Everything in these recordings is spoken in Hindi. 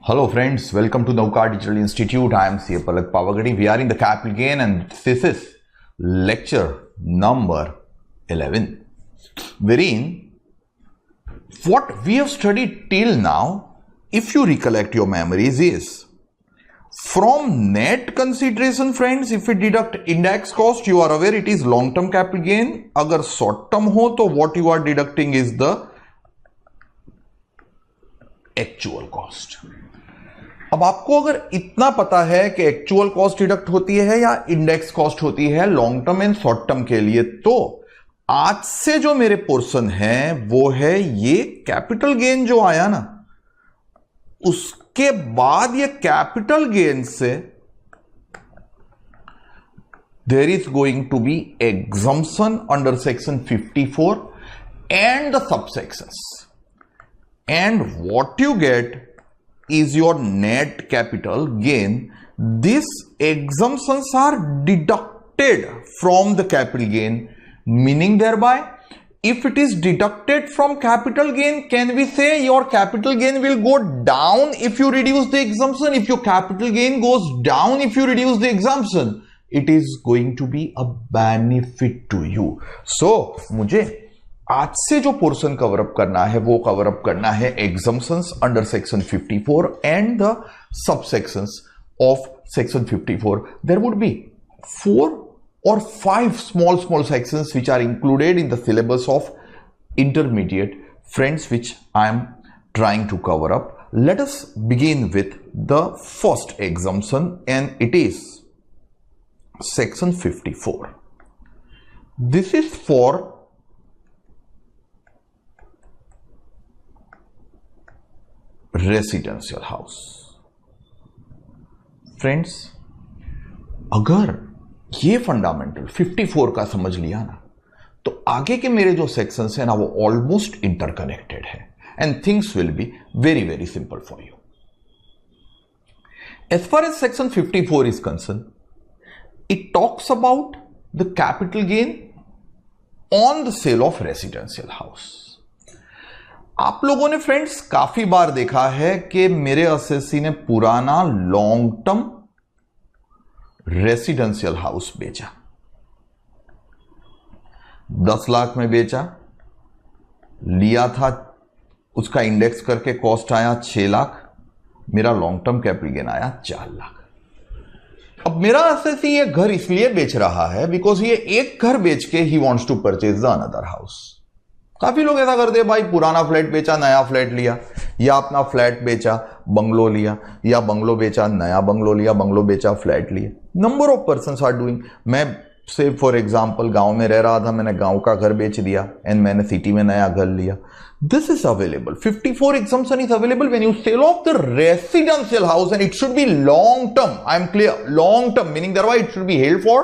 Hello friends, welcome to Nauka Digital Institute. I am C. Palak Pavagadi. We are in the capital gain and this is lecture number 11. Wherein what we have studied till now, if you recollect your memories, is from net consideration friends, if we deduct index cost, you are aware it is long term capital gain. Agar short term ho, to what you are deducting is the actual cost. अब आपको अगर इतना पता है कि एक्चुअल कॉस्ट डिडक्ट होती है या इंडेक्स कॉस्ट होती है long term and short term के लिए, तो आज से जो मेरे पोर्शन है वो है ये कैपिटल गेन जो आया ना, उसके बाद ये कैपिटल गेन से there is going to be exemption under section 54 and the subsections. And what you get is your net capital gain. These exemptions are deducted from the capital gain, meaning thereby if it is deducted from capital gain, can we say your capital gain will go down if you reduce the exemption? If your capital gain goes down if you reduce the exemption, it is going to be a benefit to you. So मुझे आज से जो पोर्शन कवर अप करना है वो कवर अप करना है exemptions under section 54 and the subsections of section 54. There would be 4 or 5 small sections which are included in the syllabus of intermediate friends, which I am trying to cover up. Let us begin with the first exemption, and it is section 54. This is for residential house. Friends, अगर ये फंडामेंटल 54 का समझ लिया ना, तो आगे के मेरे जो सेक्शंस हैं ना वो ऑलमोस्ट इंटरकनेक्टेड है and things will be very very simple for you. As far as section 54 is concerned, it talks about the capital gain on the sale of residential house. आप लोगों ने फ्रेंड्स काफी बार देखा है कि मेरे एसएससी ने पुराना लॉन्ग टर्म रेसिडेंशियल हाउस बेचा, 10 लाख में बेचा, लिया था, उसका इंडेक्स करके कॉस्ट आया 6 लाख, मेरा लॉन्ग टर्म कैपिटल गेन आया 4 लाख. अब मेरा एसएससी ये घर इसलिए बेच रहा है बिकॉज ये एक घर बेच के ही wants to purchase the another house. काफी लोग ऐसा करते हैं, भाई पुराना फ्लैट बेचा नया फ्लैट लिया, या अपना फ्लैट बेचा बंगलो लिया, या बंगलो बेचा नया बंगलो लिया, बंगलो बेचा फ्लैट लिया. Number of persons are doing. मैं से फॉर एग्जांपल गांव में रह रहा था, मैंने गांव का घर बेच दिया एंड मैंने सिटी में नया घर लिया. This is available. 54 exemption is available when you sell off the residential house and it should be long term. I am clear, long term meaning thereby it should be held for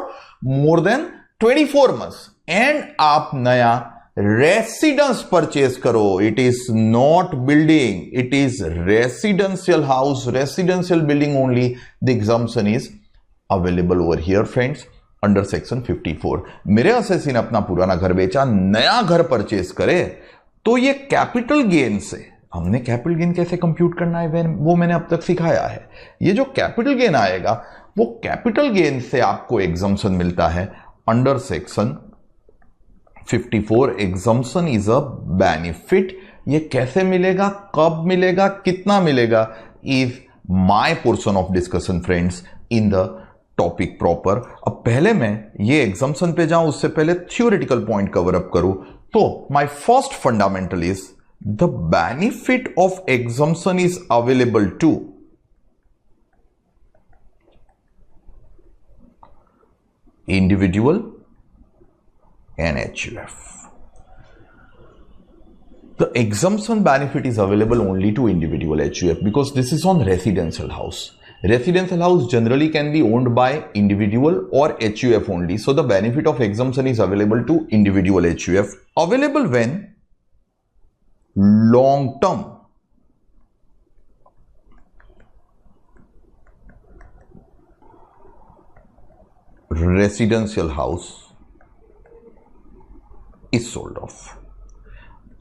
more than 24 months. and आप नया रेसिडेंस परचेज करो. It is not building, it is residential house, residential building only. The exemption is available over here friends under section 54. मेरे एसएससी ने अपना पुराना घर बेचा, नया घर परचेज करे, तो ये कैपिटल गेन से, हमने कैपिटल गेन कैसे कंप्यूट करना है वो मैंने अब तक सिखाया है. ये जो कैपिटल गेन आएगा वो कैपिटल गेन से आपको एग्जम्पशन मिलता है under section 54. Exemption is a benefit. ये कैसे मिलेगा, कब मिलेगा, कितना मिलेगा, is my portion of discussion friends in the topic proper. अब पहले मैं ये एग्जम्पशन पे जाऊं उससे पहले थ्योरेटिकल पॉइंट कवर अप करूं. तो my first fundamental is the benefit of exemption is available to individual and HUF. The exemption benefit is available only to individual HUF because this is on residential house. Residential house generally can be owned by individual or HUF only. So the benefit of exemption is available to individual HUF. Available when long term residential house is sold off.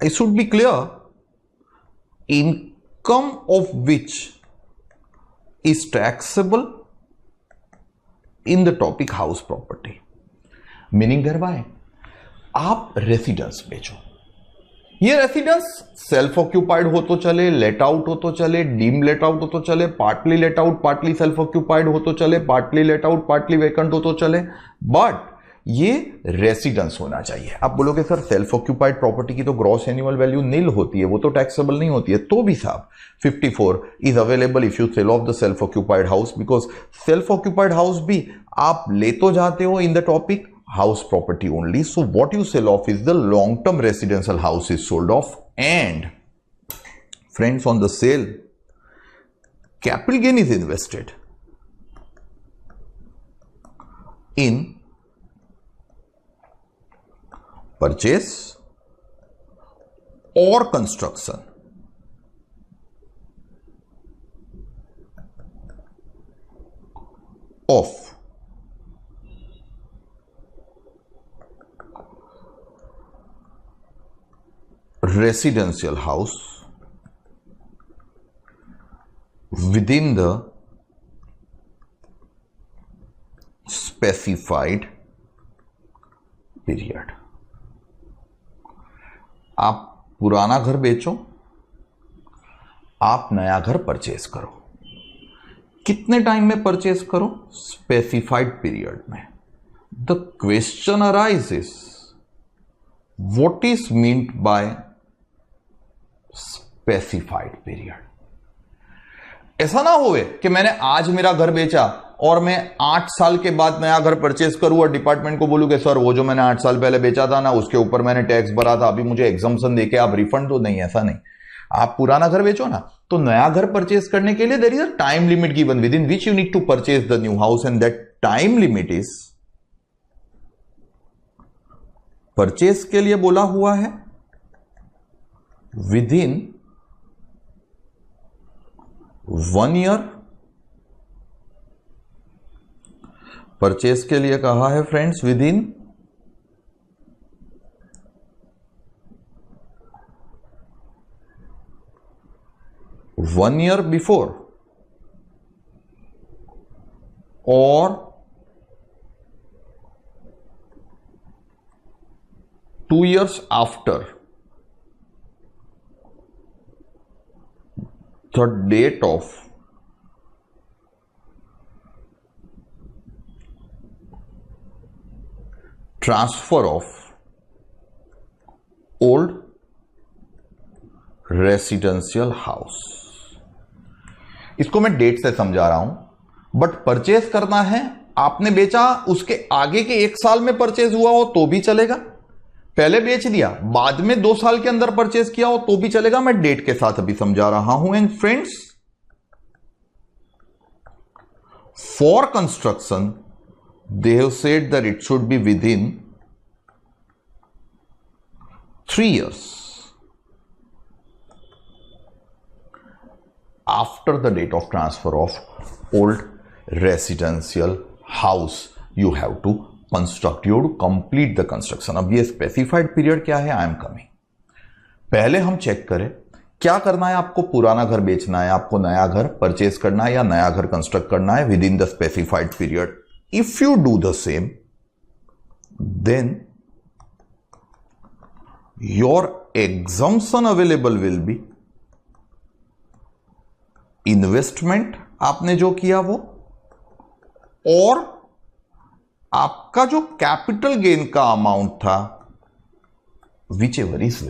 It should be clear, income of which is taxable in the topic house property. Meaning thereby आप रेसिडेंस बेचो, ये रेसिडेंस सेल्फ ऑक्यूपाइड हो तो चले, लेट आउट हो तो चले, डीम लेट आउट हो तो चले, partly let out partly self occupied हो तो चले, partly let out partly vacant हो तो चले, बट ये रेसिडेंस होना चाहिए। आप बोलोगे सर सेल्फ ऑक्यूपाइड प्रॉपर्टी की तो ग्रॉस एनुअल वैल्यू नील होती है, वो तो टैक्सेबल नहीं होती है। तो भी साहब 54 is available if you sell off the self occupied house, because self occupied house भी आप ले तो जाते हो in the topic house property only. So what you sell off is the long term residential house is sold off. And friends, on the sale capital gain is invested in purchase or construction of residential house within the specified period। आप पुराना घर बेचो, आप नया घर परचेज करो, कितने टाइम में परचेज करो? स्पेसिफाइड पीरियड में। The question arises what is meant by specified period. ऐसा ना होवे कि मैंने आज मेरा घर बेचा और मैं 8 साल के बाद नया घर परचेज करूं और डिपार्टमेंट को बोलूं कि सर वो जो मैंने 8 साल पहले बेचा था ना उसके ऊपर मैंने टैक्स भरा था, अभी मुझे एग्जम्पशन देके आप रिफंड दो। नहीं, ऐसा नहीं। आप पुराना घर बेचो ना, तो नया घर परचेज करने के लिए there is a time limit given within which you need to purchase the new house, and that time limit is purchase के लिए बोला हुआ है विद इन 1 ईयर। परचेज के लिए कहा है friends with in 1 year before और 2 years after the date of transfer of old residential house। इसको मैं डेट से समझा रहा हूं, बट परचेज करना है, आपने बेचा उसके आगे के 1 साल में परचेज हुआ हो तो भी चलेगा, पहले बेच दिया बाद में 2 साल के अंदर परचेज किया हो तो भी चलेगा। मैं डेट के साथ अभी समझा रहा हूं। And friends, for construction they have said that it should be with in 3 years after the date of transfer of old residential house you have to construct, you have to complete the construction। अब ये स्पेसिफाइड पीरियड क्या है, आई एम कमिंग। पहले हम चेक करें क्या करना है। आपको पुराना घर बेचना है, आपको नया घर परचेज करना है या नया घर कंस्ट्रक्ट करना है within the specified period. If you do the same then your exemption available will be investment आपने जो किया वो, और आपका जो कैपिटल गेन का अमाउंट था whichever is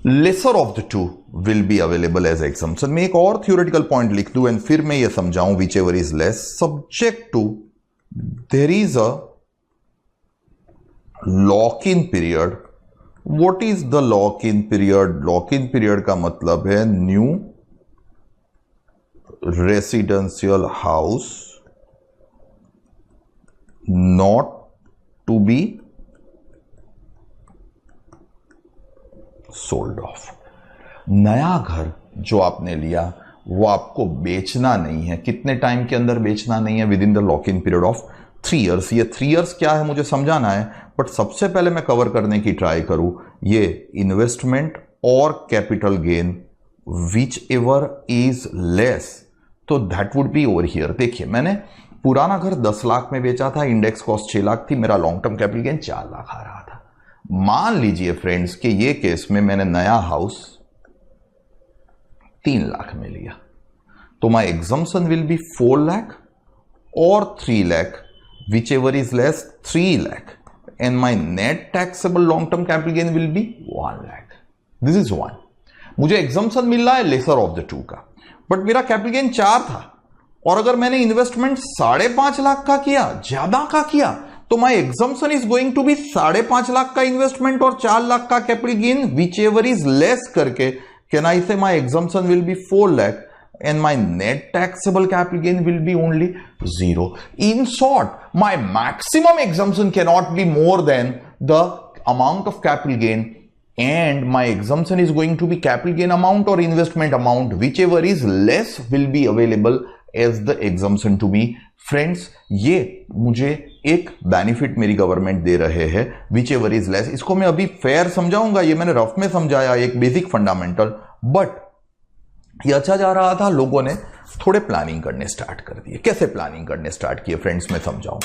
lesser of the two will be available as exemption. मैं एक और थियोरेटिकल पॉइंट लिख दूं एंड फिर मैं ये समझाऊं whichever is less, subject to there is a lock in period. What is the lock in period? Lock in period का मतलब है new residential house not to be sold off. नया घर जो आपने लिया वो आपको बेचना नहीं है। कितने टाइम के अंदर बेचना नहीं है? Within the lock in period of 3 years। ये 3 years क्या है मुझे समझाना है, बट सबसे पहले मैं कवर करने की ट्राई करूं ये इन्वेस्टमेंट और capital gain whichever is less, तो that would be over here. देखिए मैंने पुराना घर 10 लाख में बेचा था, इंडेक्स कॉस्ट 6 लाख थी, मेरा long term capital gain 4 lakh आ रहा था। मान लीजिए फ्रेंड्स कि ये केस में मैंने नया हाउस 3 लाख में लिया, तो my exemption will be 4 lakh और 3 lakh, which ever is less 3 lakh, and my net taxable long term capital gain will B 1 lakh. This is 1। मुझे एग्जम्पशन मिल रहा है लेसर ऑफ द 2 का, बट मेरा कैपिटल गेन 4 था, और अगर मैंने इन्वेस्टमेंट 5.5 लाख का किया, ज्यादा का किया, तो my exemption is going to be 5.5 lakh का इन्वेस्टमेंट और 4 लाख का capital gain, whichever is less करके can I say my exemption will be 4 lakh and my net taxable capital gain will be only 0. In short, my maximum exemption cannot be more than the amount of capital gain, and my exemption is going to be capital gain amount or investment amount, whichever is less will be available as the exemption to me. Friends, ये मुझे एक बेनिफिट मेरी गवर्नमेंट दे रहे हैं, whichever is less। इसको मैं अभी फेयर समझाऊंगा, ये मैंने रफ में समझाया, एक बेसिक फंडामेंटल, बट ये अच्छा जा रहा था, लोगों ने थोड़े प्लानिंग करने स्टार्ट कर दिए। कैसे प्लानिंग करने स्टार्ट किए फ्रेंड्स, मैं समझाऊं।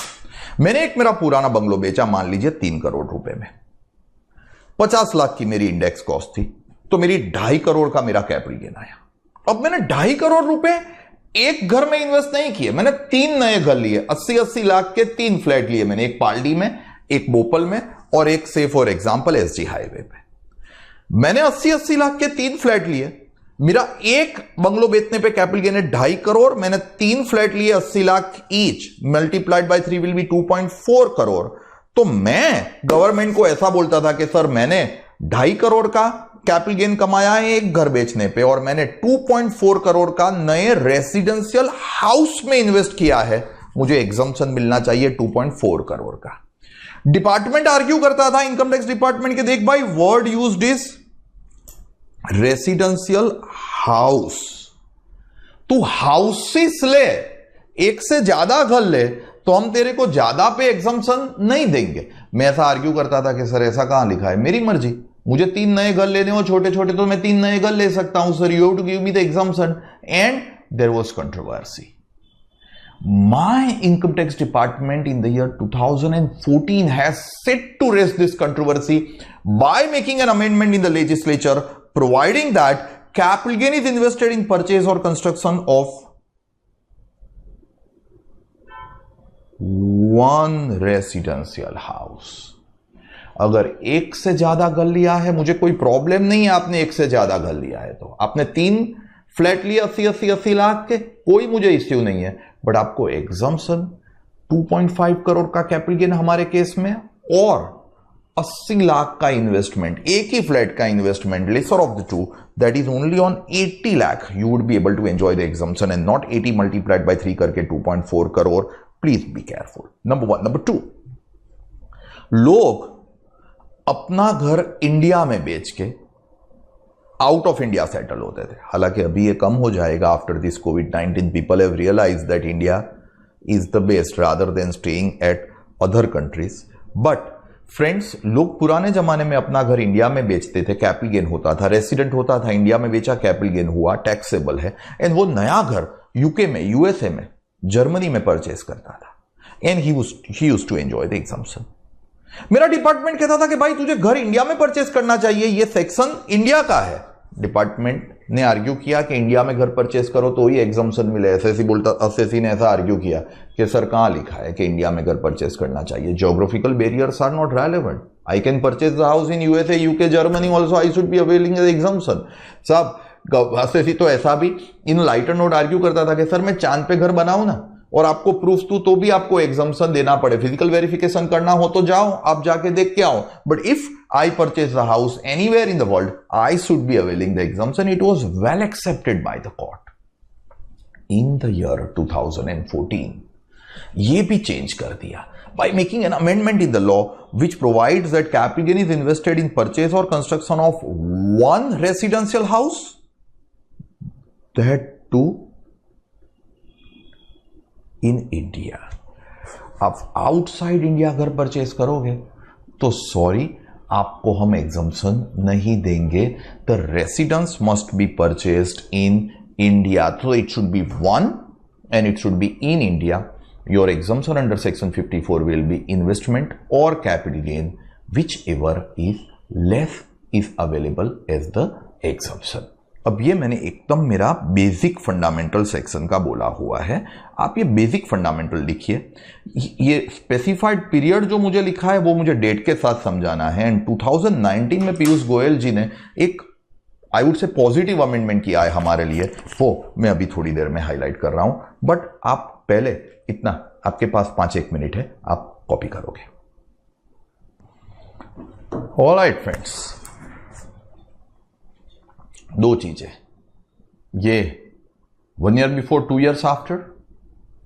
मैंने एक मेरा पुराना बंगलो बेचा, मान लीजिए 3 करोड़ रुपए में, 50 लाख की मेरी इंडेक्स कॉस्ट थी, तो मेरी 2.5 करोड़ का मेरा कैपिटल गेन आया। अब मैंने 2.5 करोड़ रुपए एक घर में इन्वेस्ट नहीं किए, मैंने 3 नए घर लिए, 80-80 लाख के 3 फ्लैट लिए मैंने, एक पालडी में, एक बोपल में, और एक से फॉर एग्जाम्पल SG हाईवे पे। मैंने 80-80 लाख के 3 फ्लैट लिए, मेरा एक बंगलो बेचने पे कैपिटल गेन है 2.5 करोड़, मैंने 3 फ्लैट लिए 80 lakh each, multiplied by 3 will be 2.4 crore. तो मैं गवर्नमेंट को ऐसा बोलता था कि सर मैंने 2.5 करोड़ का कैपिटल गेन कमाया है एक घर बेचने पे, और मैंने 2.4 करोड़ का नए रेसिडेंशियल हाउस में इन्वेस्ट किया है, मुझे एग्जम्पशन मिलना चाहिए 2.4 करोड़ का। डिपार्टमेंट आर्ग्यू करता था, इनकम टैक्स डिपार्टमेंट के, देख भाई word used is residential house, तू हाउसेस ले, एक से ज्यादा घर ले, तो हम तेरे को ज्यादा पे एग्जम्पशन नहीं देंगे। मैं ऐसा आर्ग्यू करता था कि सर ऐसा कहां लिखा है, मेरी मर्जी, मुझे 3 नए घर लेने हो छोटे छोटे, तो मैं 3 नए घर ले सकता हूं, sir you have to give me the exemption, and there was controversy. My income tax department in the year 2014 has set to raise this controversy by making an amendment in the legislature providing that capital gain is invested in purchase or construction of one residential house। अगर एक से ज्यादा घर लिया है, मुझे कोई प्रॉब्लम नहीं है, आपने एक से ज्यादा घर लिया है, तो आपने 3 फ्लैट लिए 80 लाख के, कोई मुझे इश्यू नहीं है, बट आपको एग्जम्पशन 2.5 करोड़ का कैपिटल गेन हमारे केस में, और 80 लाख का इन्वेस्टमेंट, एक ही फ्लैट का investment, lesser of the 2, that is only on 80 lakh, you would be able to enjoy the exemption, and not 80 multiplied by 3 करके 2.4 crore. Please be careful, number 1। Number 2, लोग अपना घर इंडिया में बेच के आउट ऑफ इंडिया सेटल होते थे, हालांकि अभी ये कम हो जाएगा आफ्टर दिस कोविड-19। People have realise that India is the best rather than staying at other countries. But friends, लोग पुराने जमाने में अपना घर इंडिया में बेचते थे, कैपिटल गेन होता था, रेसिडेंट होता था, इंडिया में बेचा, कैपिटल गेन हुआ, टैक्सेबल है, एंड वो नया घर यूके में, यूएसए में, जर्मनी में परचेस करता था, and he used to enjoy the exemption. मेरा डिपार्टमेंट कहता था कि भाई तुझे घर इंडिया में परचेस करना चाहिए, ये सेक्शन इंडिया का है। डिपार्टमेंट ने आर्ग्यू किया कि इंडिया में घर परचेस करो तो ही एग्जम्पशन मिले। एसएससी ने ऐसा आर्ग्यू किया कि सर कहां लिखा है कि इंडिया में घर परचेस करना चाहिए, geographical barriers are not relevant, I can purchase the house in USA, UK, Germany also, I should be availing the exemption. साहब एसएससी तो ऐसा भी इन लाइटर नोट आर्ग्यू करता था कि सर मैं चांद पे घर बनाऊं ना, और आपको प्रूफ दूं तो भी आपको एग्जम्पशन देना पड़े, फिजिकल वेरिफिकेशन करना हो तो जाओ, आप जाके देख के आओ, but if I purchase the house anywhere in the world, I should be availing the exemption. It was well accepted by the court. In the year 2014, ये भी चेंज कर दिया by making an amendment in the law which provides that capital gain is invested in purchase or construction of one residential house, that too in India। अब आउटसाइड इंडिया घर परचेस करोगे तो सॉरी, आपको हम एग्जम्पशन नहीं देंगे. The residence must be purchased in India. So it should be one and it should be in India. Your exemption under section 54 will be investment or capital gain, whichever is less is available as the exemption. अब ये मैंने एकदम मेरा बेसिक फंडामेंटल सेक्शन का बोला हुआ है. आप ये बेसिक फंडामेंटल लिखिए. ये स्पेसिफाइड पीरियड जो मुझे लिखा है वो मुझे डेट के साथ समझाना है. एंड 2019 में पीयूष गोयल जी ने एक I would say positive amendment किया है हमारे लिए, वो मैं अभी थोड़ी देर में हाईलाइट कर रहा हूं. बट आप पहले इतना, आपके पास 5-1 मिनट है, आप कॉपी करोगे. ऑलराइट फ्रेंड्स, दो चीजें, ये 1 year before 2 years after,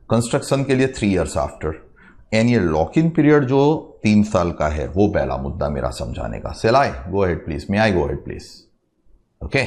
construction के लिए 3 ईयर्स आफ्टर, एंड ये लॉक इन पीरियड जो 3 साल का है, वो पहला मुद्दा मेरा समझाने का. Sale I go ahead please, may I go ahead please. Okay,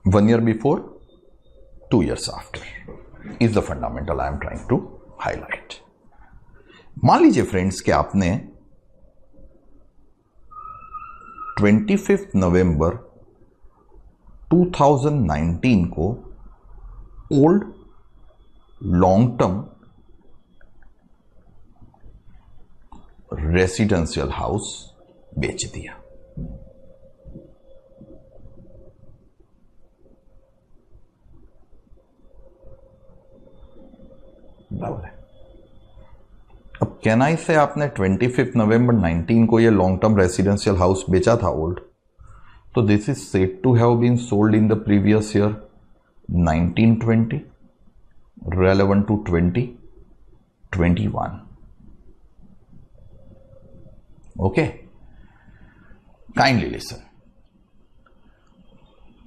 one year before, 2 years after is the fundamental I am trying to highlight. मान लीजिए फ्रेंड्स कि आपने 25 नवंबर 2019 को old long term residential house बेच दिया. बराबर है. अब कहना से आपने 25 नवंबर 19 को ये लॉन्ग टर्म रेसिडेंशियल हाउस बेचा था ओल्ड, तो this is said to have been sold in the previous year 1920, relevant to 2021. Okay, kindly listen.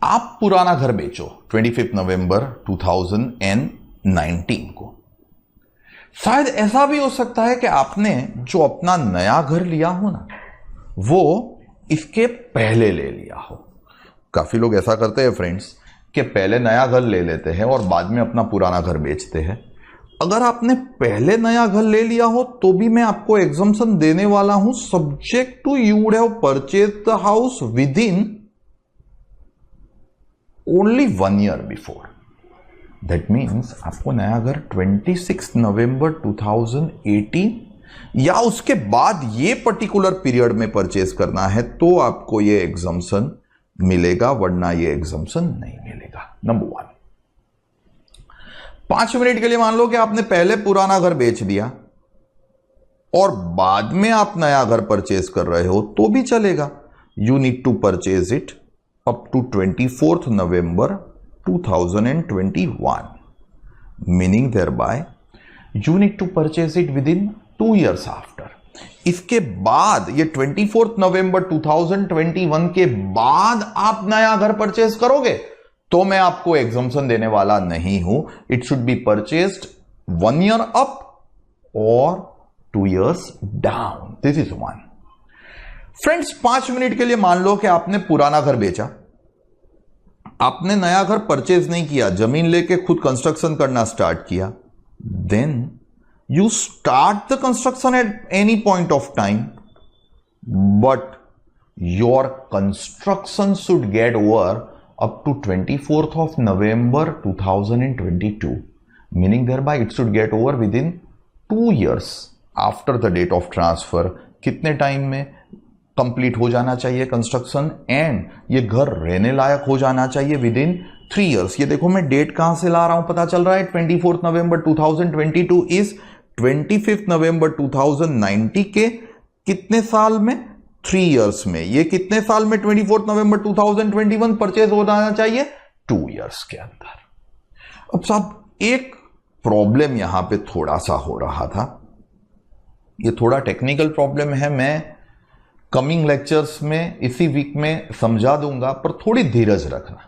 आप पुराना घर बेचो 25 नवंबर 2019 को. शायद ऐसा भी हो सकता है कि आपने जो अपना नया घर लिया हो ना, वो इसके पहले ले लिया हो. काफी लोग ऐसा करते हैं फ्रेंड्स कि पहले नया घर ले लेते हैं और बाद में अपना पुराना घर बेचते हैं. अगर आपने पहले नया घर ले लिया हो तो भी मैं आपको एग्जम्पशन देने वाला हूं, subject to you would have purchase the house within only 1 year before. That means आपको नया घर 26 नवंबर 2018 या उसके बाद ये पर्टिकुलर पीरियड में परचेज करना है तो आपको ये एग्जम्पशन मिलेगा, वरना ये एग्जम्पशन नहीं मिलेगा. नंबर 1. 5 मिनट के लिए मान लो कि आपने पहले पुराना घर बेच दिया और बाद में आप नया घर परचेज कर रहे हो तो भी चलेगा. You need to purchase it up to 24 November 2021, meaning thereby you need to purchase it within 2 years after. इसके बाद ये 24 नवंबर 2021 के बाद आप नया घर परचेज करोगे तो मैं आपको एग्जम्पशन देने वाला नहीं हूं. It should B purchased 1 year up और 2 years down. This is 1. Friends, 5 minute के लिए मान लो कि आपने पुराना घर बेचा, आपने नया घर परचेज नहीं किया, जमीन लेके खुद कंस्ट्रक्शन करना स्टार्ट किया. Then you start the construction at any point of time, but your construction should get over up to 24th of November 2022, meaning thereby it should get over within 2 years after the date of transfer. कितने टाइम में? कंप्लीट हो जाना चाहिए कंस्ट्रक्शन, एंड ये घर रहने लायक हो जाना चाहिए विद इन 3 इयर्स। ये देखो मैं डेट कहां से ला रहा हूं, पता चल रहा है 24 नवंबर 2022 इज 25 नवंबर 2090 के कितने साल में, 3 इयर्स में। ये कितने साल में, 24 नवंबर 2021 परचेज हो जाना चाहिए 2 इयर्स के अंदर। अब साहब एक प्रॉब्लम यहां पे थोड़ा सा हो रहा था, ये थोड़ा टेक्निकल प्रॉब्लम है, मैं कमिंग लेक्चर्स में इसी वीक में समझा दूंगा, पर थोड़ी धीरज रखना।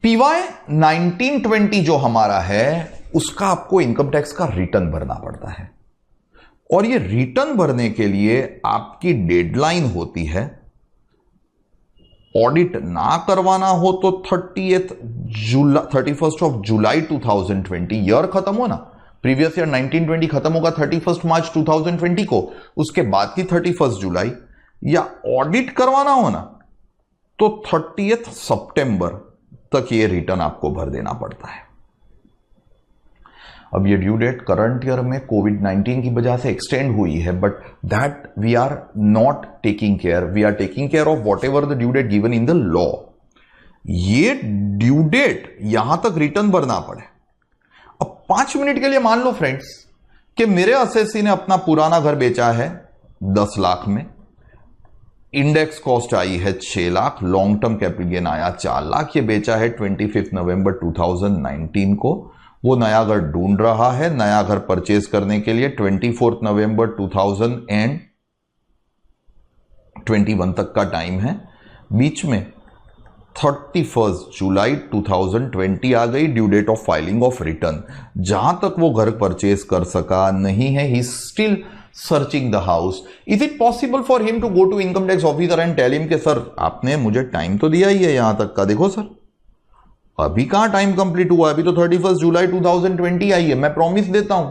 पीवाई 1920 जो हमारा है उसका आपको इनकम टैक्स का रिटर्न भरना पड़ता है, और ये रिटर्न भरने के लिए आपकी डेडलाइन होती है, ऑडिट ना करवाना हो तो 31 ऑफ जुलाई 2020, ईयर खत्म हो ना, प्रीवियस ईयर 1920 खत्म होगा 31 मार्च 2020 को, उसके बाद की 31 जुलाई, या ऑडिट करवाना हो ना तो 30 सितंबर तक ये रिटर्न आपको भर देना पड़ता है। अब ये ड्यू डेट करंट ईयर में कोविड-19 की वजह से एक्सटेंड हुई है, but that we are not taking care, we are taking care of whatever the due date given in the law. ये ड्यू डेट यहां तक रिटर्न भरना पड़े। अब 5 मिनट के लिए मान लो फ्रेंड्स कि मेरे असेसी ने अपना पुराना घर बेचा है 10 लाख में, इंडेक्स कॉस्ट आई है 6 lakh, long term capital gain आया 4 लाख, ये बेचा है 25 नवंबर 2019 को। वो नया घर ढूंढ रहा है, नया घर परचेज करने के लिए 24 नवंबर 2021 तक का टाइम है। बीच में 31 जुलाई 2020 आ गई, due date of filing of return. जहां तक वो घर परचेज कर सका नहीं है, he still searching the house. Is it possible for him to go to income tax officer and tell him कि सर आपने मुझे टाइम तो दिया ही है यहां तक का, देखो सर अभी कहां टाइम कंप्लीट हुआ, अभी तो 31 जुलाई 2020 आई है, मैं प्रॉमिस देता हूं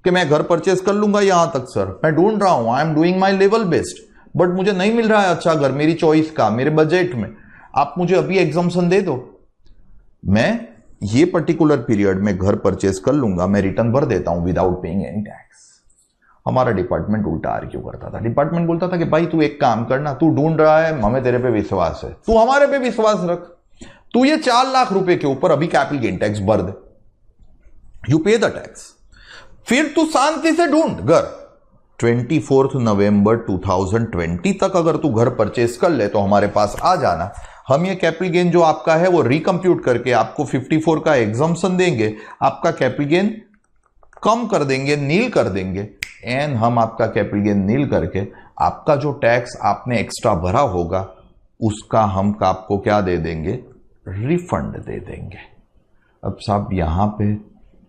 कि मैं घर परचेज कर लूंगा यहां तक सर, मैं ढूंढ रहा हूं, I am doing my level best, but मुझे नहीं मिल रहा है अच्छा घर मेरी चॉइस का, मेरे बजट में, आप मुझे अभी एग्जम्पशन दे दो, मैं ये पर्टिकुलर पीरियड में घर परचेज कर लूंगा, मैं रिटर्न भर देता हूं विदाउट पेइंग एनी टैक्स। हमारा डिपार्टमेंट उल्टा आर्ग्यू करता था, डिपार्टमेंट बोलता था कि भाई तू एक काम करना, तू ढूंढ रहा है, हमें तेरे पे विश्वास है, तू हमारे पे विश्वास रख, तू ये 4 लाख रुपए के ऊपर अभी कैपिटल गेन टैक्स भर दे, यू पे द टैक्स, फिर तू शांति से ढूंढ घर। 24 नवंबर 2020 तक अगर तू घर परचेज कर ले तो हमारे पास आ जाना, हम ये कैपिटल गेन जो आपका है वो रिकम्प्यूट करके आपको 54 का एग्जम्पशन देंगे, आपका कैपिटल गेन कम कर देंगे, नील कर देंगे, एंड हम आपका कैपिटल गेन नील करके आपका जो टैक्स आपने एक्स्ट्रा भरा होगा उसका हम आपको क्या दे देंगे, रिफंड दे देंगे। अब साहब यहां पे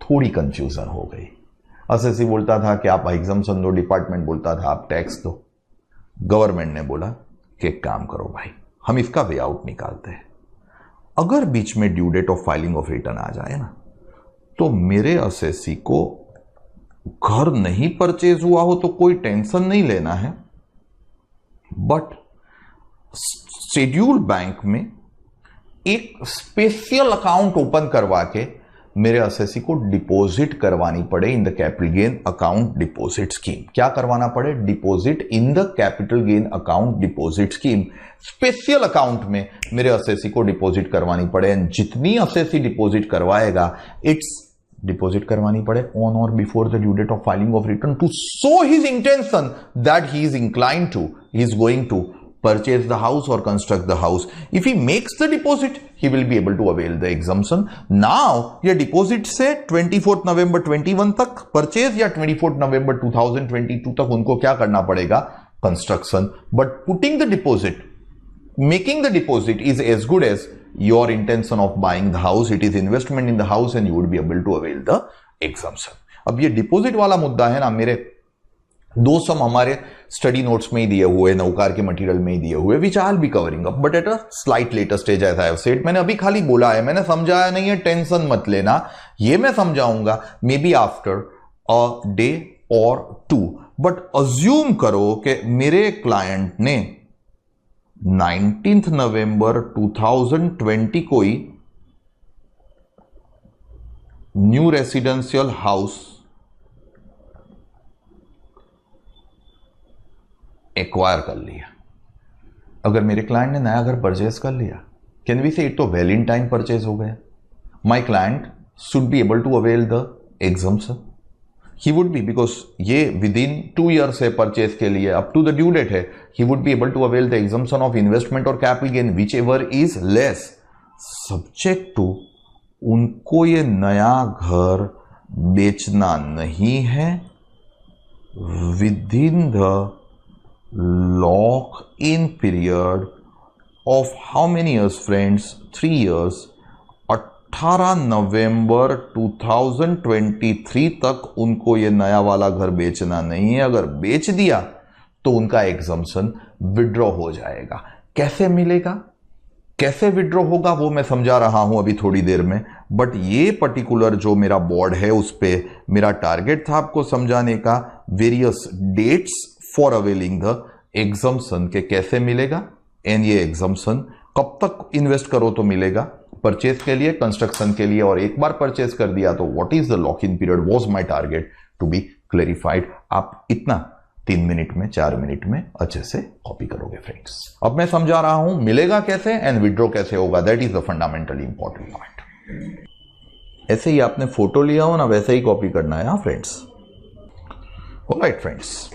थोड़ी कंफ्यूजन हो गई, असेसी बोलता था कि आप एग्जम्पशन दो, डिपार्टमेंट बोलता था आप टैक्स दो, गवर्नमेंट ने बोला कि एक काम करो भाई हम इसका वे आउट निकालते हैं, अगर बीच में due date of filing of return आ जाए ना तो मेरे असेसी को घर नहीं परचेज हुआ हो तो कोई टेंशन नहीं लेना है, बट शेड्यूल बैंक में एक स्पेशल अकाउंट ओपन करवा के मेरे असेसी को डिपॉजिट करवानी पड़े in the capital gain account deposit scheme. क्या करवाना पड़े, deposit in the capital gain account deposit scheme, special account में मेरे असेसी को डिपॉजिट करवानी पड़े, एंड जितनी असेसी डिपॉजिट करवाएगा इट्स डिपॉजिट करवानी पड़े ऑन और before the due date of filing of return to show his intention that he is inclined to, he is going to purchase the house or construct the house. If he makes the deposit, he will be able to avail the exemption. Now, ये deposit से 24 नवंबर 21 तक purchase या 24 नवंबर 2022 तक उनको क्या करना पड़ेगा, construction. But putting the deposit, making the deposit is as good as your intention of buying the house. It is investment in the house and you would be able to avail the exemption. अब ये deposit वाला मुद्दा है ना, मेरे 2 सम हमारे स्टडी नोट्स में ही दिए हुए, नौकार के मटेरियल में ही दिए हुए, which I will be covering up but at a slight later stage as I have said. मैंने अभी खाली बोला है, मैंने समझाया नहीं है, टेंशन मत लेना, ये मैं समझाऊंगा may be after a day और 2, बट अज्यूम करो कि मेरे क्लाइंट ने 19 नवंबर 2020 को ही न्यू रेसिडेंशियल हाउस एक्वायर कर लिया। अगर मेरे क्लाइंट ने नया घर परचेज कर लिया, कैन वी से इट तो वेल इन टाइम परचेज हो गया। My client should be able to avail the exemption. He would be, because ये विद इन 2 ईयर्स है परचेज के लिए, up to the due date है, he would be able to avail the exemption of investment और capital gain whichever is less, subject to उनको ये नया घर बेचना नहीं है within the lock in period of how many years friends, 3 years, 18 नवंबर 2023 तक उनको ये नया वाला घर बेचना नहीं है। अगर बेच दिया तो उनका एग्जम्पशन विड्रॉ हो जाएगा। कैसे मिलेगा, कैसे विड्रॉ होगा वो मैं समझा रहा हूं अभी थोड़ी देर में, बट ये पर्टिकुलर जो मेरा बोर्ड है उस पे मेरा टारगेट था आपको समझाने का various dates for availing the exemption के कैसे मिलेगा, एंड ये एग्जम्पशन कब तक इन्वेस्ट करो तो मिलेगा, परचेज के लिए, कंस्ट्रक्शन के लिए, और एक बार परचेज कर दिया तो what is the lock in period was my target to be clarified. आप इतना 3 मिनट में 4 मिनट में अच्छे से कॉपी करोगे फ्रेंड्स। अब मैं समझा रहा हूं मिलेगा कैसे एंड विड्रॉ कैसे होगा, that is the fundamentally important part. ऐसे ही आपने फोटो लिया हो ना, वैसे ही कॉपी करना है friends. Alright friends,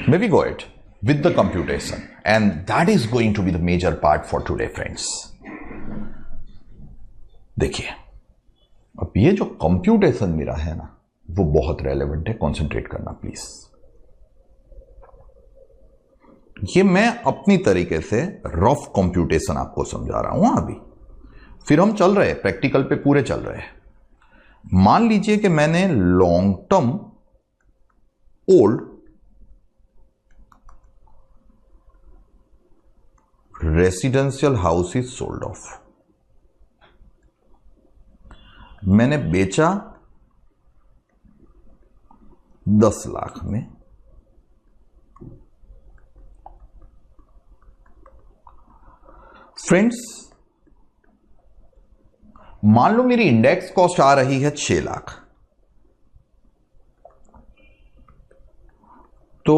may we go ahead with the computation, and that is going to be the major part for today friends। देखिए, अब ये जो कंप्यूटेशन मेरा है ना वो बहुत रेलेवेंट है, कंसंट्रेट करना प्लीज। ये मैं अपनी तरीके से रफ कंप्यूटेशन आपको समझा रहा हूं अभी, फिर हम चल रहे हैं प्रैक्टिकल पे, पूरे चल रहे हैं। मान लीजिए कि मैंने long term old residential house is sold off, मैंने बेचा 10 लाख में, फ्रेंड्स मान लो मेरी इंडेक्स कॉस्ट आ रही है 6 लाख, तो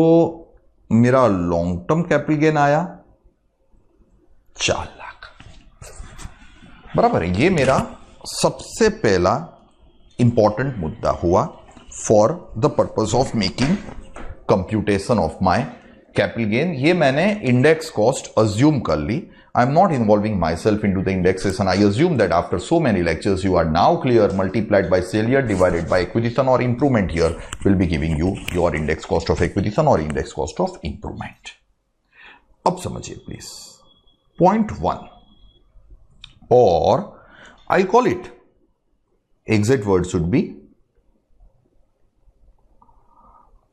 मेरा लॉन्ग टर्म कैपिटल गेन आया 4 लाख, बराबर है। ये मेरा सबसे पहला इंपॉर्टेंट मुद्दा हुआ for the purpose of making computation of my capital gain. ये मैंने इंडेक्स कॉस्ट अज्यूम कर ली। I am not involving myself into the indexation. I assume that after so many lectures you are now clear, multiplied by sale year divided by acquisition और improvement year will be giving you your index cost of acquisition और इंडेक्स कॉस्ट ऑफ इंप्रूवमेंट। अब समझिए please point 1, or I'll call it, exact word should be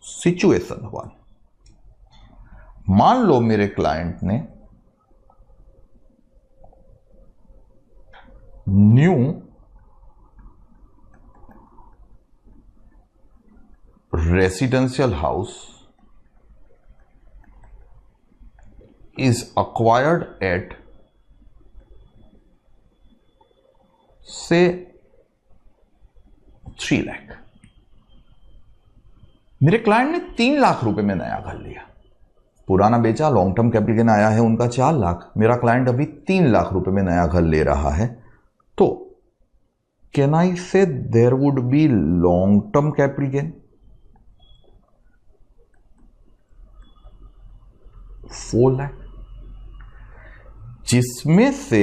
situation 1। मान लो मेरे क्लाइंट ने new residential house is acquired at say 3 lakh. मेरे क्लाइंट ने 3 लाख रुपए में नया घर लिया, पुराना बेचा, लॉन्ग टर्म कैपिटल गेन आया है उनका 4 लाख, मेरा क्लाइंट अभी 3 लाख रुपए में नया घर ले रहा है, तो can I say there would be long term capital gain 4 lakh, जिसमें से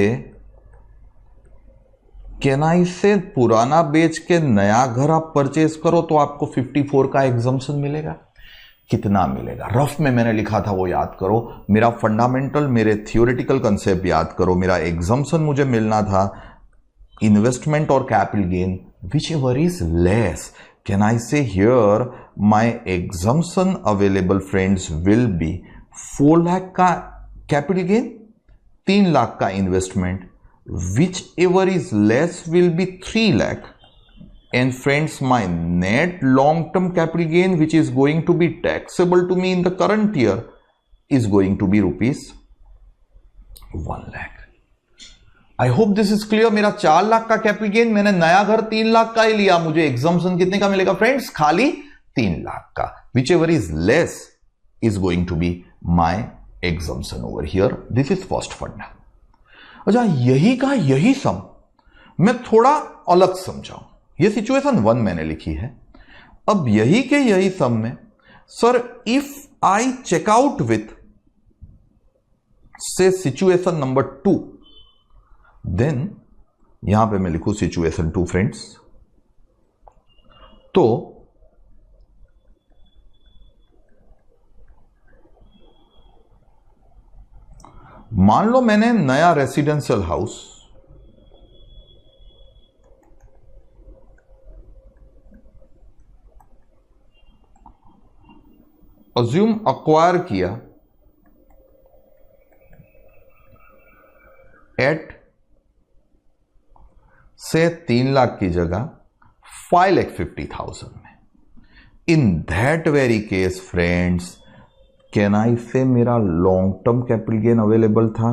कैन आई से पुराना बेच के नया घर आप परचेज करो तो आपको 54 का एग्जम्पशन मिलेगा। कितना मिलेगा, रफ में मैंने लिखा था वो याद करो, मेरा फंडामेंटल, मेरे थियोरेटिकल कंसेप्ट याद करो। मेरा एग्जम्पशन मुझे मिलना था इन्वेस्टमेंट और capital gain whichever is less. Can I say here my exemption available friends will be 4 lakh का कैपिटल गेन, 3 लाख का investment, whichever is less will be 3 lakh, and friends my net long term capital gain which is going to be taxable to me in the current year is going to be rupees 1 lakh। I hope this is clear। मेरा 4 लाख का कैपिटल गेन, मैंने नया घर 3 लाख का ही लिया, मुझे एग्जम्पशन कितने का मिलेगा फ्रेंड्स, खाली 3 लाख का। Whichever is less is going to be my exemption over here. This is first funda. अच्छा, यही का यही सम मैं थोड़ा अलग समझाऊं. यह सिचुएशन 1 मैंने लिखी है. अब यही के यही सम में sir if I check out with say situation number 2, देन यहां पे मैं लिखूं सिचुएशन 2 फ्रेंड्स. तो मान लो मैंने नया रेसिडेंशियल हाउस अज्यूम अक्वायर किया एट से 3 लाख की जगह 5,50,000 में. In that very case friends, can I से मेरा long term capital gain available था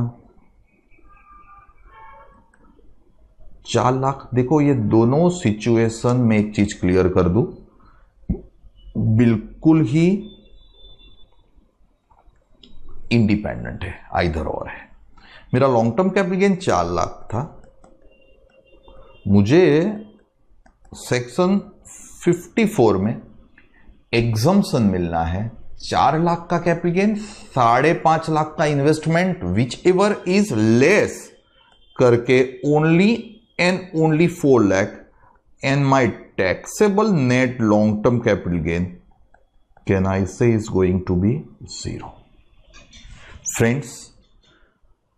4 लाख. देखो ये दोनों सिचुएशन में एक चीज क्लियर कर दूं, बिल्कुल ही इंडिपेंडेंट है, आइदर और है. मेरा long term capital gain 4 lakh था. मुझे सेक्शन 54 में एग्जम्पशन मिलना है 4 लाख का कैपिटल गेन, 5.5 लाख का investment whichever is less करके only and only 4 lakh and my taxable net long term capital gain can I say is going to be 0. Friends,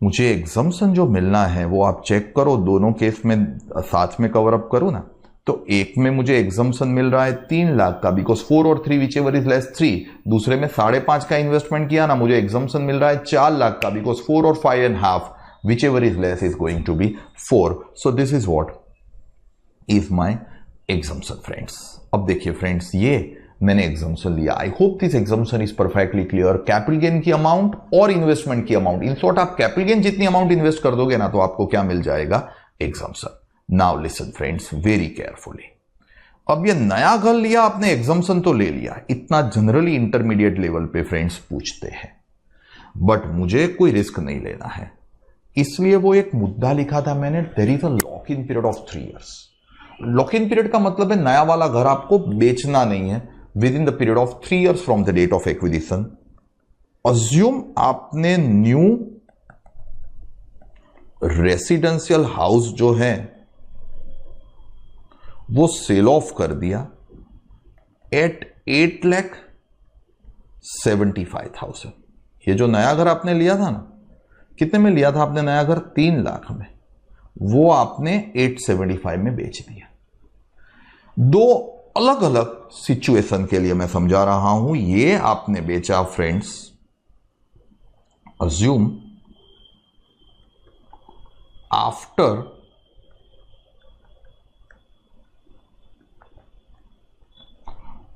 मुझे एग्जम्पशन जो मिलना है वो आप चेक करो, दोनों केस में साथ में कवर अप करो ना. तो एक में मुझे एग्जम्पशन मिल रहा है 3 लाख का बिकॉज 4 और 3 विच एवर इज लेस 3. दूसरे में 5.5 का इन्वेस्टमेंट किया ना, मुझे एग्जम्पशन मिल रहा है 4 लाख का बिकॉज 4 और 5.5 whichever is less is going to be 4. So this is what is my exemption friends. अब देखिए फ्रेंड्स, ये मैंने एग्जम्पशन लिया. I hope this exemption is perfectly clear. Capital gain की अमाउंट और इन्वेस्टमेंट की अमाउंट, इन शॉर्ट आप कैपिटल गेन जितनी अमाउंट इन्वेस्ट कर दोगे ना तो आपको क्या मिल जाएगा, exemption. Now listen friends very carefully. अब ये नया घर लिया आपने, एग्जम्पशन तो ले लिया, इतना जनरली इंटरमीडिएट लेवल पे फ्रेंड्स पूछते हैं. बट मुझे कोई रिस्क नहीं लेना है, इसलिए वो एक मुद्दा लिखा था मैंने, there is a lock in period of 3 years. Lock in period का मतलब है नया वाला घर आपको बेचना नहीं है within the period of 3 years from the date of acquisition. Assume आपने न्यू रेसिडेंशियल हाउस जो है वो सेल ऑफ कर दिया एट 8,75,000. ये जो नया घर आपने लिया था ना, कितने में लिया था आपने नया घर, 3 लाख में, वो आपने 875 में बेच दिया. दो अलग अलग सिचुएशन के लिए मैं समझा रहा हूं. ये आपने बेचा friends, assume after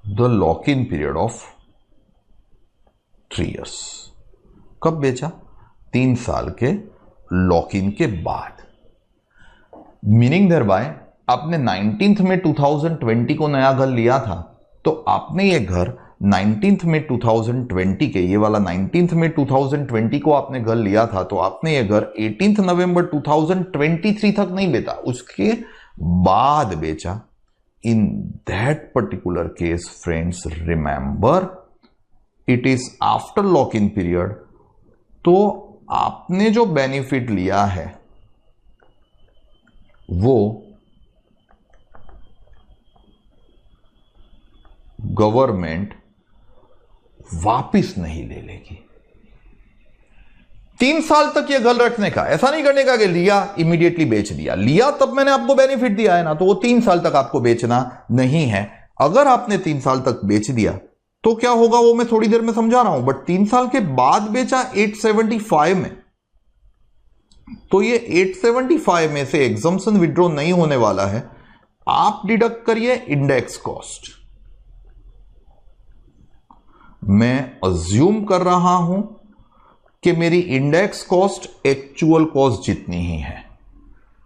the lock in period of 3 years. कब बेचा, 3 साल के लॉक इन के बाद. मीनिंग देयर बाय आपने 19th में 2020 को नया घर लिया था, तो आपने ये घर 19th में 2020 के, ये वाला 19th में 2020 को आपने घर लिया था, तो आपने ये घर 18th नवंबर 2023 तक नहीं बेचा, उसके बाद बेचा. In that particular case, friends, remember it is after lock-in period. तो आपने जो बेनिफिट लिया है वो गवर्नमेंट वापिस नहीं ले लेगी. 3 साल तक ये घर रखने का, ऐसा नहीं करने का कि लिया इमीडिएटली बेच दिया. लिया तब मैंने आपको बेनिफिट दिया है ना, तो वो 3 साल तक आपको बेचना नहीं है. अगर आपने 3 साल तक बेच दिया तो क्या होगा वो मैं थोड़ी देर में समझा रहा हूं. बट 3 साल के बाद बेचा 875 में, तो ये 875 में से एग्जम्पशन विड्रॉ नहीं होने वाला है. आप डिडक्ट करिए इंडेक्स कॉस्ट. मैं अज्यूम कर रहा हूं कि मेरी इंडेक्स कॉस्ट एक्चुअल कॉस्ट जितनी ही है.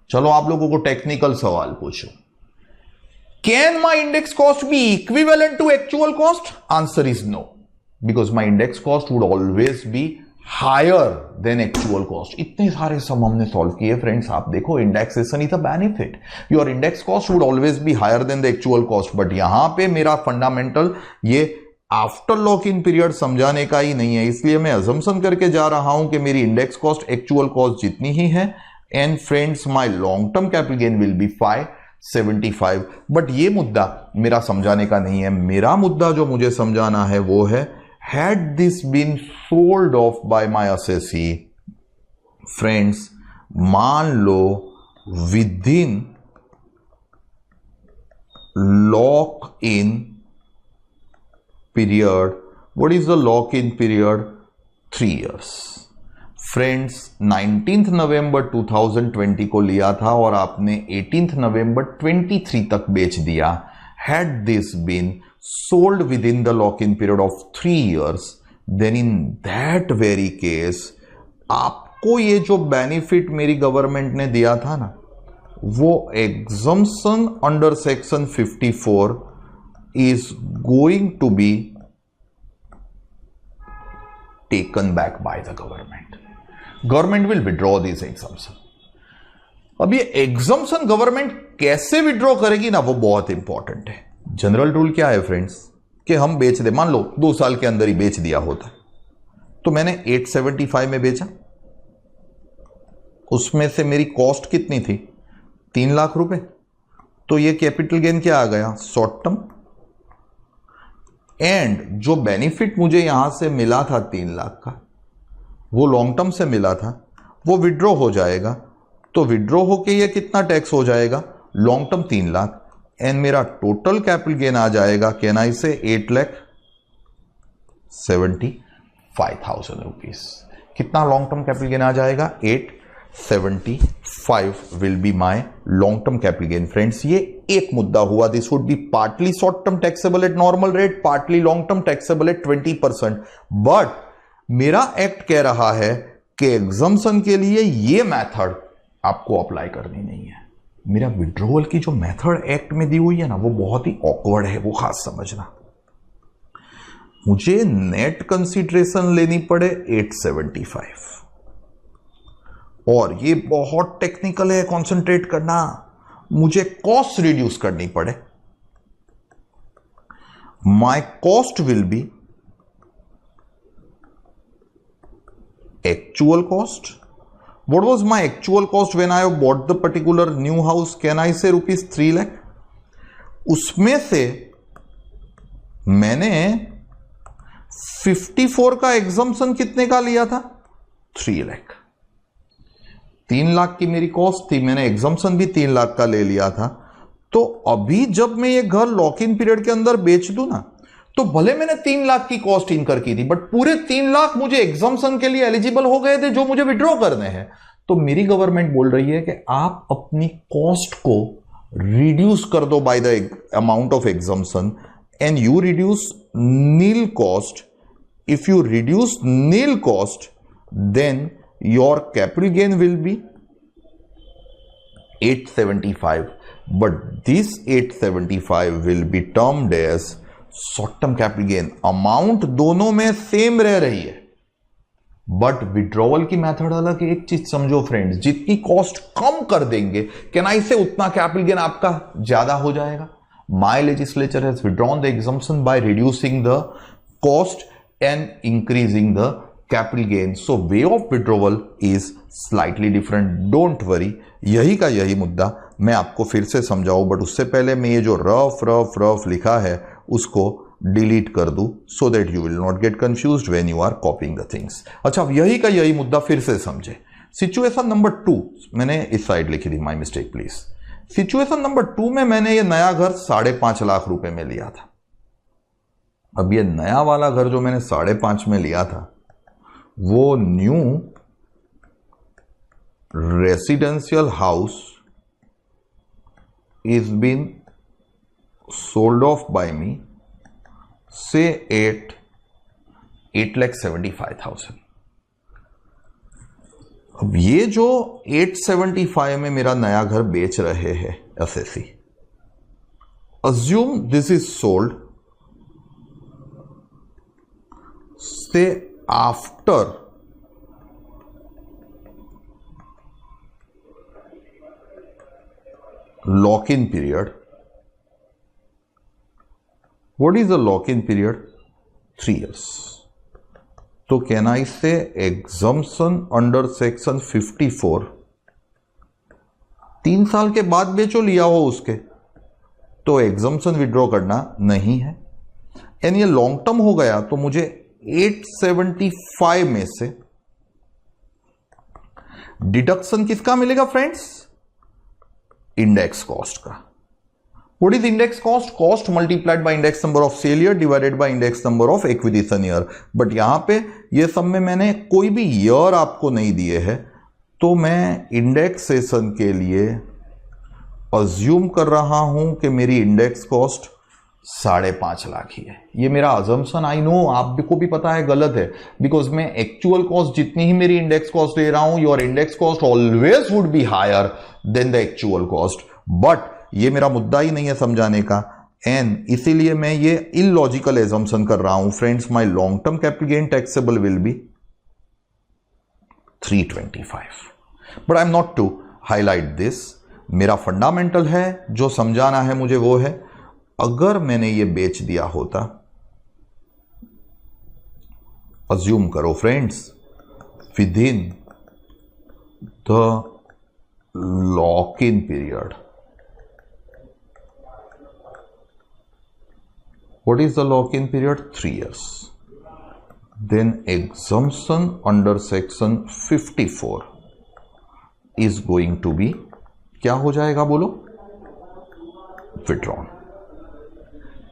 चलो आप लोगों को टेक्निकल सवाल पूछो. Can my index cost be equivalent to actual cost? Answer is no, because my index cost would always be higher than actual cost. इतने सारे सम हमने सॉल्व किए फ्रेंड्स. आप देखो, indexation is a benefit. Your index cost would always be higher than the actual cost. But यहां पे मेरा फंडामेंटल ये आफ्टर लॉक इन पीरियड समझाने का ही नहीं है, इसलिए मैं अजम्पशन करके जा रहा हूं कि मेरी इंडेक्स कॉस्ट एक्चुअल कॉस्ट जितनी ही है. And friends, my long term capital gain will B 575. But ये मुद्दा मेरा समझाने का नहीं है. मेरा मुद्दा जो मुझे समझाना है वो है, had this been sold off by my assessee, friends, मान लो within lock in period. What is the lock in period? 3 years. Friends, 19th नवंबर 2020 को लिया था और आपने 18th नवंबर 23 तक बेच दिया. Had this been sold within the lock-in period of 3 years, then in that very case आपको ये जो बेनिफिट मेरी गवर्नमेंट ने दिया था ना, वो exemption under section 54 is going to be taken back by the government. Government will withdraw this exemption. अब ये एग्जम्पशन गवर्नमेंट कैसे विड्रॉ करेगी ना, वो बहुत इंपॉर्टेंट है. जनरल रूल क्या है फ्रेंड्स, कि हम बेच दे, मान लो 2 साल के अंदर ही बेच दिया होता, तो मैंने 875 में बेचा, उसमें से मेरी कॉस्ट कितनी थी? 3 लाख रुपए. तो ये कैपिटल गेन क्या आ गया? Short term. एंड जो बेनिफिट मुझे यहां से मिला था 3 लाख का, वो लॉन्ग टर्म से मिला था, वो विड्रॉ हो जाएगा. तो विड्रॉ होके ये कितना टैक्स हो जाएगा? Long term 3 lakh. एंड मेरा टोटल कैपिटल गेन आ जाएगा, कैन आई से 8,75,000 रुपीज. कितना लॉन्ग टर्म कैपिटल गेन आ जाएगा? 875 will be my long term capital gain. Friends, ये एक मुद्दा हुआ. This would be partly short term taxable at normal rate, partly long term taxable at 20%. But मेरा एक्ट कह रहा है कि एग्जम्पशन के लिए ये मेथड आपको अप्लाई करनी नहीं है. मेरा विड्रॉवल की जो मेथड एक्ट में दी हुई है ना, वो बहुत ही ऑकवर्ड है, वो खास समझना. मुझे नेट कंसीडरेशन लेनी पड़े 875, और ये बहुत टेक्निकल है, कंसंट्रेट करना. मुझे कॉस्ट रिड्यूस करनी पड़े. My cost will be actual cost. What was my actual cost when I bought the particular new house? Can I say rupees 3 lakh? उसमें से मैंने 54 का एग्जम्पशन कितने का लिया था? 3 लाख. 3 लाख की मेरी कॉस्ट थी, मैंने एग्जम्पशन भी 3 लाख का ले लिया था. तो अभी जब मैं ये घर लॉक इन पीरियड के अंदर बेच दूं ना, तो भले मैंने 3 लाख की कॉस्ट इनकर की थी, बट पूरे 3 लाख मुझे एग्जम्पशन के लिए एलिजिबल हो गए थे, जो मुझे विड्रॉ करने हैं. तो मेरी गवर्नमेंट बोल रही है कि आप अपनी कॉस्ट को रिड्यूस कर दो by the amount of exemption, and you reduce nil cost. If you reduce nil cost, then your capital gain will be 875. But this 875 will be termed as short term capital gain. Amount दोनों में सेम रह रही है, बट विड्रॉवल की मेथड अलग है. एक चीज समझो फ्रेंड्स, जितनी कॉस्ट कम कर देंगे, कैन आई से उतना कैपिटल गेन आपका ज्यादा हो जाएगा. My legislature has withdrawn the exemption by reducing the cost and increasing the capital gain. So way of withdrawal is slightly different. Don't worry, यही का यही मुद्दा मैं आपको फिर से समझाऊं, बट उससे पहले मैं ये जो रफ लिखा है उसको डिलीट कर दूं, so that you will not get confused when you are copying the things. अच्छा, यही का यही मुद्दा फिर से समझे. सिचुएशन नंबर 2 मैंने इस साइड लिखी थी, my mistake please. Situation number 2 में मैंने ये नया घर 5.5 लाख रुपए में लिया था. अब ये नया वाला घर जो मैंने 5.5 में लिया था, वो new residential house is been sold off by me, say 8,75,000. अब ये जो 875 में मेरा नया घर बेच रहे हैं SSC, assume this is sold say after lock-in period. What is the lock-in period? 3 years. So can I say exemption under section 54 3 साल के बाद बेचो, लिया हो उसके, तो एग्जम्पशन विड्रॉ करना नहीं है। एंड ये लॉन्ग टर्म हो गया तो मुझे 875 में से डिडक्शन किसका मिलेगा फ्रेंड्स? इंडेक्स कॉस्ट का। What is index cost? Cost multiplied by index number of sale year divided by index number of acquisition year. But यहां पे ये सब में मैंने कोई भी ईयर आपको नहीं दिए है, तो मैं इंडेक्सेशन के लिए अज्यूम कर रहा हूं कि मेरी इंडेक्स कॉस्ट 5.5 लाख ही है। ये मेरा अजम्पशन, आई नो आपको भी पता है गलत है, बिकॉज मैं एक्चुअल कॉस्ट जितनी ही मेरी इंडेक्स कॉस्ट ले रहा हूं, your index cost always would be higher than the actual cost. But ये मेरा मुद्दा ही नहीं है समझाने का, एंड इसीलिए मैं ये इलॉजिकल एजम्पशन कर रहा हूं friends. My long term capital gain taxable will be 325, but I am not to highlight this. मेरा फंडामेंटल है, जो समझाना है मुझे वो है, अगर मैंने ये बेच दिया होता, अज्यूम करो friends, with in the lock in period, what is the lock-in period? 3 years. Then exemption under section 54 is going to be, क्या हो जाएगा बोलो? withdrawn.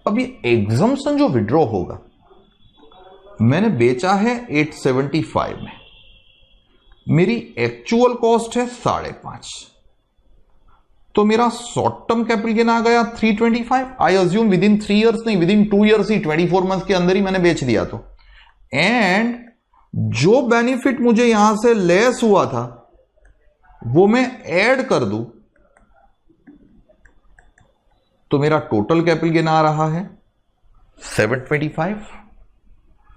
अब ये exemption जो withdraw होगा, मैंने बेचा है 875 में, मेरी एक्चुअल कॉस्ट है 5.5, तो मेरा शॉर्ट टर्म कैपिटल गेन आ गया 325। I assume within 3 years नहीं, विद इन 2 इयर्स ही, 24 मंथ के अंदर ही मैंने बेच दिया। तो एंड जो बेनिफिट मुझे यहां से लेस हुआ था वो मैं ऐड कर दूं, तो मेरा टोटल कैपिटल गेन आ रहा है 725।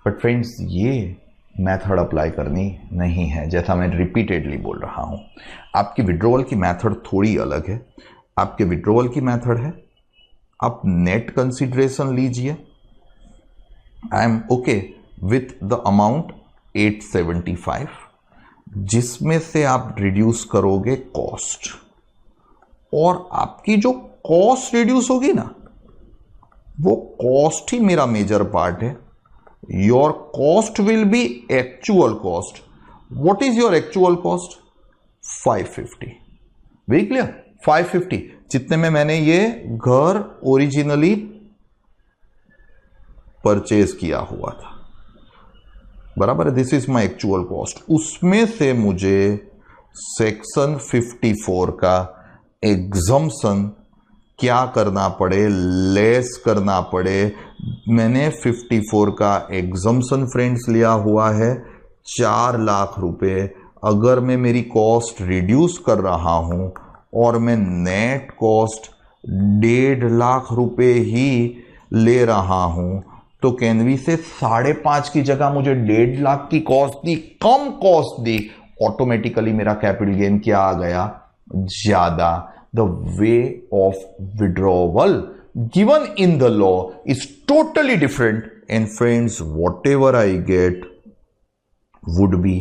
बट फ्रेंड्स ये मेथड अप्लाई करनी नहीं है, जैसा मैं रिपीटेडली बोल रहा हूं। आपकी विड्रॉवल की मेथड थोड़ी अलग है। आपके विड्रॉवल की मेथड है, आप नेट कंसीडरेशन लीजिए। I am okay with the amount 875, जिसमें से आप रिड्यूस करोगे कॉस्ट, और आपकी जो कॉस्ट रिड्यूस होगी ना, वो कॉस्ट ही मेरा मेजर पार्ट है। Your cost will be actual cost. What is your actual cost? 550. Very clear? 550 जितने में मैंने ये घर ओरिजिनली परचेज किया हुआ था, बराबर है। This is my actual cost. उसमें से मुझे सेक्शन 54 का एग्जम्पशन क्या करना पड़े, लेस करना पड़े। मैंने 54 का एग्जम्पशन फ्रेंड्स लिया हुआ है 4 लाख रुपए। अगर मैं मेरी कॉस्ट रिड्यूस कर रहा हूं और मैं नेट कॉस्ट 1.5 लाख रुपए ही ले रहा हूं, तो कैनवी से 5.5 की जगह मुझे 1.5 लाख की कॉस्ट दी, कम कॉस्ट दी, ऑटोमेटिकली मेरा कैपिटल गेन क्या आ गया? ज्यादा। The way of withdrawal given in the law is totally different, and friends, whatever I get would be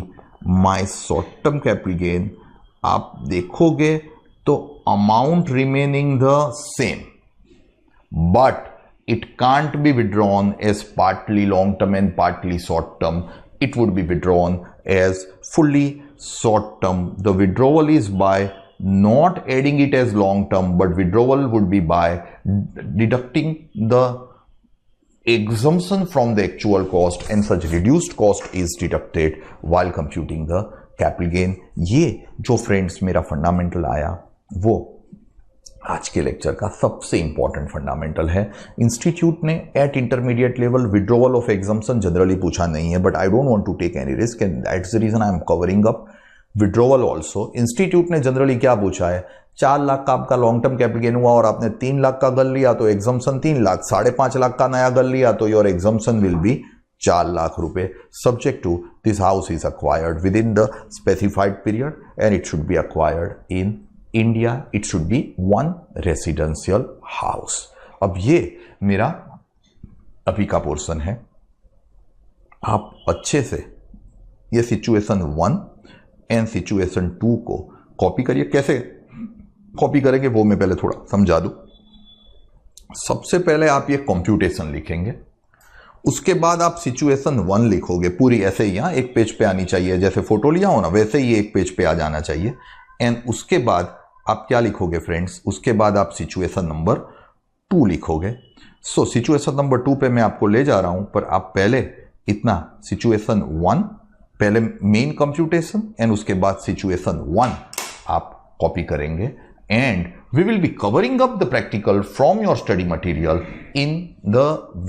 my short-term capital gain. आप देखोगे तो amount remaining the same, but it can't be withdrawn as partly long-term and partly short-term. It would be withdrawn as fully short-term. The withdrawal is by not adding it as long term, but withdrawal would be by deducting the exemption from the actual cost, and such reduced cost is deducted while computing the capital gain. ये जो फ्रेंड्स मेरा फंडामेंटल आया वो आज के लेक्चर का सबसे इंपॉर्टेंट फंडामेंटल है। इंस्टीट्यूट ने at intermediate level withdrawal of exemption generally पूछा नहीं है, but I don't want to take any risk, and that's the reason I am covering up withdrawal also. Institute ने जनरली क्या पूछा है? 4 लाख का आपका लॉन्ग टर्म कैपिटल गेन हुआ और आपने 3 लाख का गल लिया तो एग्जम्पशन 3 लाख, 5.5 लाख का नया गल लिया तो your exemption will be 4 lakh रुपए, subject to this house is acquired within the specified period and it should be acquired in India, it should be 1 residential house. अब ये मेरा अभी का पोर्शन है। आप अच्छे से ये सिचुएशन 1 एंड सिचुएशन 2 को कॉपी करिए। कैसे कॉपी करेंगे वो मैं पहले थोड़ा समझा दूं। सबसे पहले आप ये कंप्यूटेशन लिखेंगे, उसके बाद आप सिचुएशन 1 लिखोगे पूरी, ऐसे ही यहां एक पेज पे आनी चाहिए, जैसे फोटो लिया हो ना वैसे ही एक पेज पे आ जाना चाहिए। एंड उसके बाद आप क्या लिखोगे फ्रेंड्स, उसके बाद आप सिचुएशन नंबर 2 लिखोगे। सो सिचुएशन नंबर 2 पे मैं आपको ले जा रहा हूं, पर आप पहले इतना सिचुएशन 1 पहले मेन कंप्यूटेशन एंड उसके बाद सिचुएशन 1 आप कॉपी करेंगे and we will be covering up the practical from your study material in the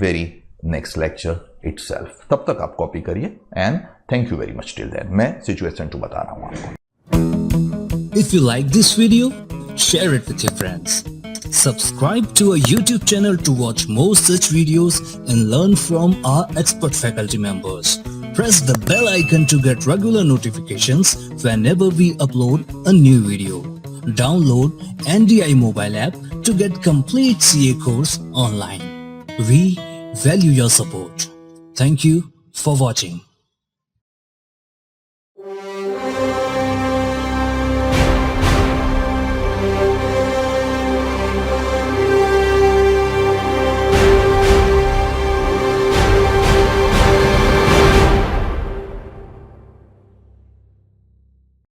very next lecture itself. तब तक आप कॉपी करिए and thank you very much. Till then मैं सिचुएशन 2 बता रहा हूं आपको। If you like this video, share it with your friends. Subscribe to our YouTube channel to watch more such videos and learn from our expert faculty members. Press the bell icon to get regular notifications whenever we upload a new video. Download NDI mobile app to get complete CA course online. We value your support. Thank you for watching.